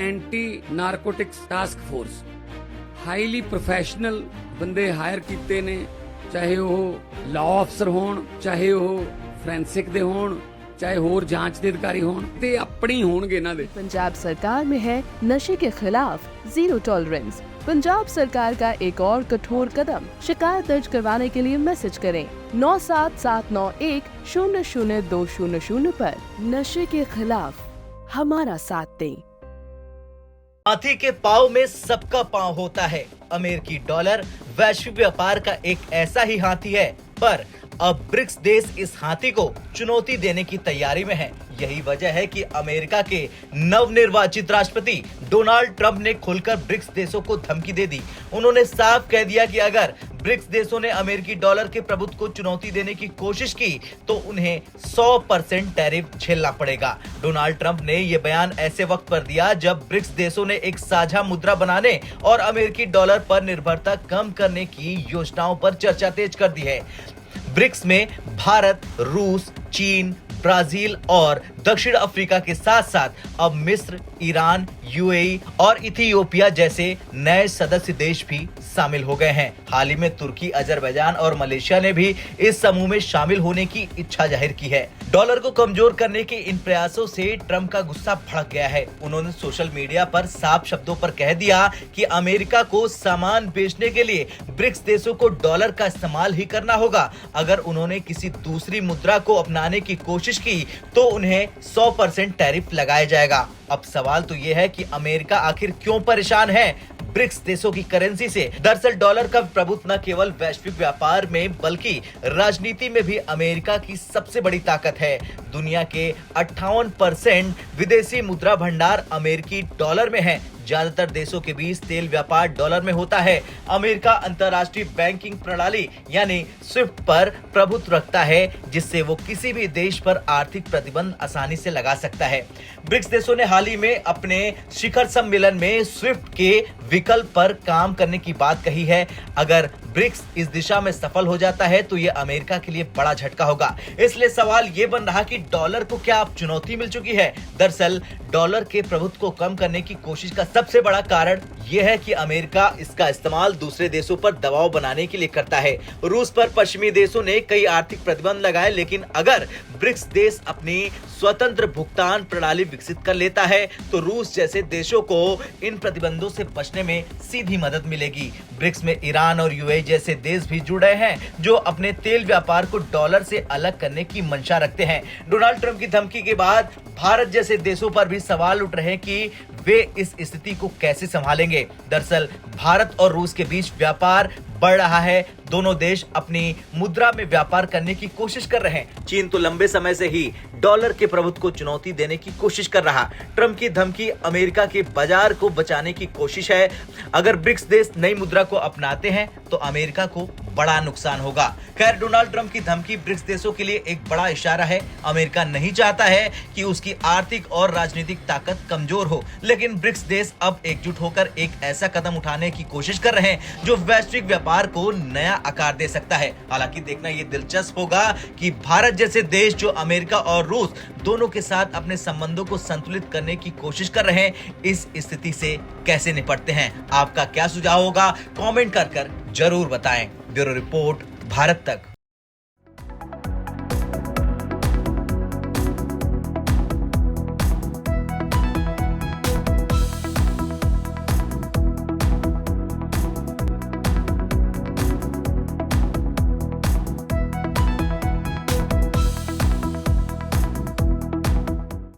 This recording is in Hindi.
Anti narcotics task force highly professional ਬੰਦੇ ਹਾਇਰ ਕੀਤੇ ਨੇ, ਚਾਹੇ ਉਹ ਲਾਅ ਅਫਸਰ ਹੋਣ, ਚਾਹੇ ਉਹ ਫੋਰੈਂਸਿਕ ਦੇ ਹੋਣ, चाहे होर जांच के अधिकारी होण ते अपनी होणगे इन्हां दे। पंजाब सरकार में है नशे के खिलाफ जीरो टॉलरेंस। पंजाब सरकार का एक और कठोर कदम, शिकायत दर्ज करवाने के लिए मैसेज करें 9779100200 पर। नशे के खिलाफ हमारा साथ दें। हाथी के पाँव में सबका पाँव होता है। अमेरिकी डॉलर वैश्विक व्यापार का एक ऐसा ही हाथी है, पर अब ब्रिक्स देश इस हाथी को चुनौती देने की तैयारी में है। यही वजह है कि अमेरिका के नवनिर्वाचित राष्ट्रपति डोनाल्ड ट्रंप ने खुलकर ब्रिक्स देशों को धमकी दे दी। उन्होंने साफ कह दिया कि अगर ब्रिक्स देशों ने अमेरिकी डॉलर के प्रभुत्व को चुनौती देने की कोशिश की तो उन्हें 100% टैरिफ झेलना पड़ेगा। डोनाल्ड ट्रंप ने यह बयान ऐसे वक्त पर दिया जब ब्रिक्स देशों ने एक साझा मुद्रा बनाने और अमेरिकी डॉलर पर निर्भरता कम करने की योजनाओं पर चर्चा तेज कर दी है। ब्रिक्स में भारत, रूस, चीन, ब्राजील और दक्षिण अफ्रीका के साथ साथ अब मिस्र, ईरान, यूएई और इथियोपिया जैसे नए सदस्य देश भी शामिल हो गए हैं। हाल ही में तुर्की, अजरबैजान और मलेशिया ने भी इस समूह में शामिल होने की इच्छा जाहिर की है। डॉलर को कमजोर करने के इन प्रयासों से ट्रंप का गुस्सा भड़क गया है। उन्होंने सोशल मीडिया पर साफ शब्दों पर कह दिया कि अमेरिका को सामान बेचने के लिए ब्रिक्स देशों को डॉलर का इस्तेमाल ही करना होगा। अगर उन्होंने किसी दूसरी मुद्रा को अपनाने की कोशिश की तो उन्हें 100% टैरिफ लगाया जाएगा। अब सवाल तो यह है कि अमेरिका आखिर क्यों परेशान है ब्रिक्स देशों की करेंसी से। दरअसल डॉलर का प्रभुत्व न केवल वैश्विक व्यापार में बल्कि राजनीति में भी अमेरिका की सबसे बड़ी ताकत है। दुनिया के 58% विदेशी मुद्रा भंडार अमेरिकी डॉलर में है। ज्यादातर देशों के बीच तेल व्यापार डॉलर में होता है। अमेरिका अंतर्राष्ट्रीय बैंकिंग प्रणाली यानी स्विफ्ट पर प्रभुत्व रखता है, जिससे वो किसी भी देश पर आर्थिक प्रतिबंध आसानी से लगा सकता है। ब्रिक्स देशों ने हाल ही में अपने शिखर सम्मेलन में स्विफ्ट के विकल्प पर काम करने की बात कही है। अगर ब्रिक्स इस दिशा में सफल हो जाता है तो यह अमेरिका के लिए बड़ा झटका होगा। इसलिए सवाल ये बन रहा कि डॉलर को क्या अब चुनौती मिल चुकी है। दरअसल डॉलर के प्रभुत्व को कम करने की कोशिश का सबसे बड़ा कारण यह है कि अमेरिका इसका इस्तेमाल दूसरे देशों पर दबाव बनाने के लिए करता है। रूस पर पश्चिमी देशों ने कई आर्थिक प्रतिबंध लगाए, लेकिन अगर ब्रिक्स देश अपनी स्वतंत्र भुगतान प्रणाली विकसित कर लेता है तो रूस जैसे देशों को इन प्रतिबंधों से बचने में सीधी मदद मिलेगी। ब्रिक्स में ईरान और यूएई जैसे देश भी जुड़े हैं जो अपने तेल व्यापार को डॉलर से अलग करने की मंशा रखते हैं। डोनाल्ड ट्रंप की धमकी के बाद भारत जैसे देशों पर भी सवाल उठ रहे हैं कि वे इस स्थिति को कैसे संभालेंगे। दरअसल भारत और रूस के बीच व्यापार बढ़ रहा है। दोनों देश अपनी मुद्रा में व्यापार करने की कोशिश कर रहे हैं। चीन तो लंबे समय से ही डॉलर के प्रभुत्व को चुनौती देने की कोशिश कर रहा। ट्रंप की धमकी अमेरिका के बाजार को बचाने की कोशिश है। अगर ब्रिक्स देश नई मुद्रा को अपनाते हैं तो अमेरिका को बड़ा नुकसान होगा। खैर, डोनाल्ड ट्रंप की धमकी ब्रिक्स देशों के लिए एक बड़ा इशारा है। अमेरिका नहीं चाहता है कि उसकी आर्थिक और राजनीतिक ताकत कमजोर हो, लेकिन ब्रिक्स देश अब एकजुट होकर एक ऐसा कदम उठाने की कोशिश कर रहे हैं जो वैश्विक व्यापार को नया आकार दे सकता है। हालांकि देखना यह दिलचस्प होगा कि भारत जैसे देश जो अमेरिका और रूस दोनों के साथ अपने संबंधों को संतुलित करने की कोशिश कर रहे हैं, इस स्थिति से कैसे निपटते हैं। आपका क्या सुझाव होगा, कमेंट कर जरूर बताएं। ब्यूरो रिपोर्ट, भारत तक।